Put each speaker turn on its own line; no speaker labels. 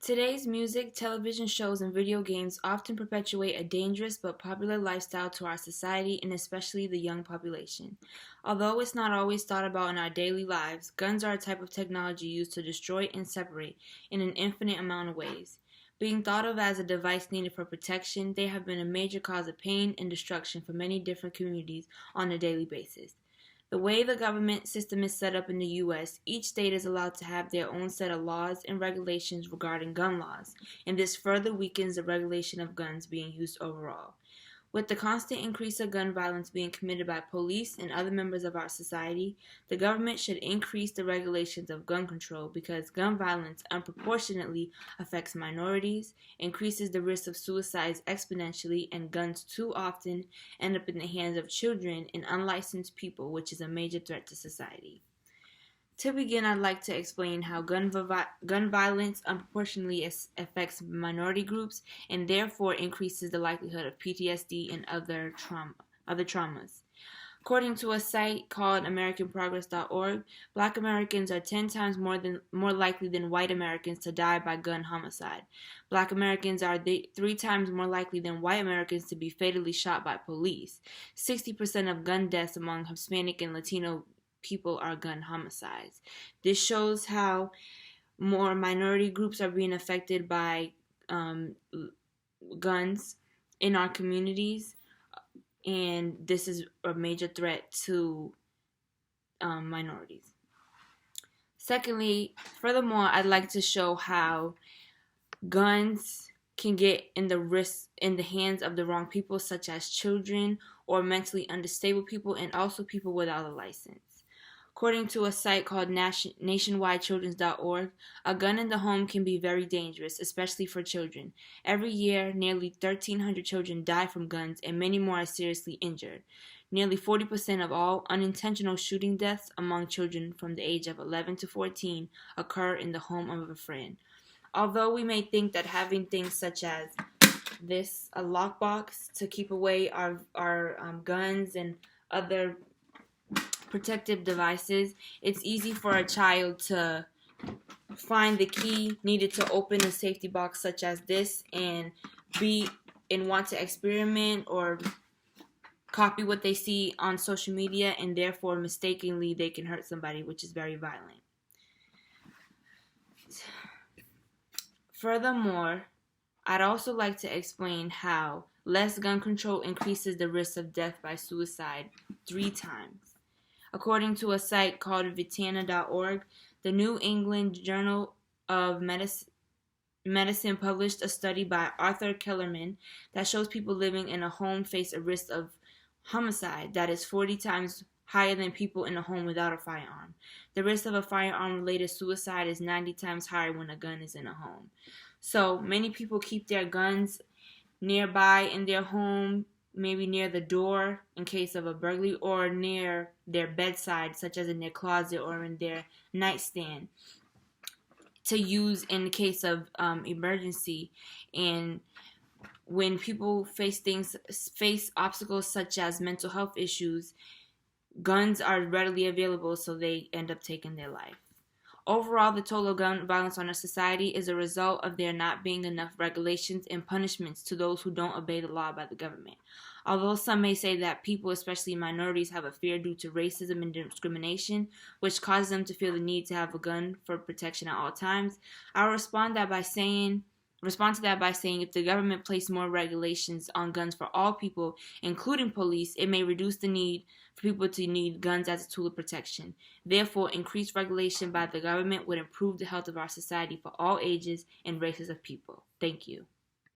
Today's music, television shows, and video games often perpetuate a dangerous but popular lifestyle to our society and especially the young population. Although it's not always thought about in our daily lives, guns are a type of technology used to destroy and separate in an infinite amount of ways. Being thought of as a device needed for protection, they have been a major cause of pain and destruction for many different communities on a daily basis. The way the government system is set up in the U.S., each state is allowed to have their own set of laws and regulations regarding gun laws, and this further weakens the regulation of guns being used overall. With the constant increase of gun violence being committed by police and other members of our society, the government should increase the regulations of gun control because gun violence unproportionately affects minorities, increases the risk of suicides exponentially, and guns too often end up in the hands of children and unlicensed people, which is a major threat to society. To begin, I'd like to explain how gun violence unproportionately affects minority groups and therefore increases the likelihood of PTSD and other traumas. According to a site called AmericanProgress.org, Black Americans are 10 times more likely than white Americans to die by gun homicide. Black Americans are 3 times more likely than white Americans to be fatally shot by police. 60% of gun deaths among Hispanic and Latino people are gun homicides. This shows how more minority groups are being affected by guns in our communities, and this is a major threat to minorities. Secondly, furthermore, I'd like to show how guns can get in the hands of the wrong people, such as children or mentally unstable people, and also people without a license. According to a site called nationwidechildrens.org, a gun in the home can be very dangerous, especially for children. Every year, nearly 1,300 children die from guns and many more are seriously injured. Nearly 40% of all unintentional shooting deaths among children from the age of 11 to 14 occur in the home of a friend. Although we may think that having things such as this, a lockbox to keep away our guns and other protective devices, it's easy for a child to find the key needed to open a safety box such as this and want to experiment or copy what they see on social media, and therefore mistakenly they can hurt somebody, which is very violent. Furthermore, I'd also like to explain how less gun control increases the risk of death by suicide 3 times. According to a site called Vitana.org, the New England Journal of Medicine published a study by Arthur Kellerman that shows people living in a home face a risk of homicide that is 40 times higher than people in a home without a firearm. The risk of a firearm-related suicide is 90 times higher when a gun is in a home. So many people keep their guns nearby in their home, maybe near the door in case of a burglary, or near their bedside, such as in their closet or in their nightstand, to use in the case of emergency. And when people face obstacles such as mental health issues, guns are readily available, so they end up taking their life. Overall, the total of gun violence on our society is a result of there not being enough regulations and punishments to those who don't obey the law by the government. Although some may say that people, especially minorities, have a fear due to racism and discrimination, which causes them to feel the need to have a gun for protection at all times, I'll respond to that by saying if the government placed more regulations on guns for all people, including police, it may reduce the need for people to need guns as a tool of protection. Therefore, increased regulation by the government would improve the health of our society for all ages and races of people. Thank you.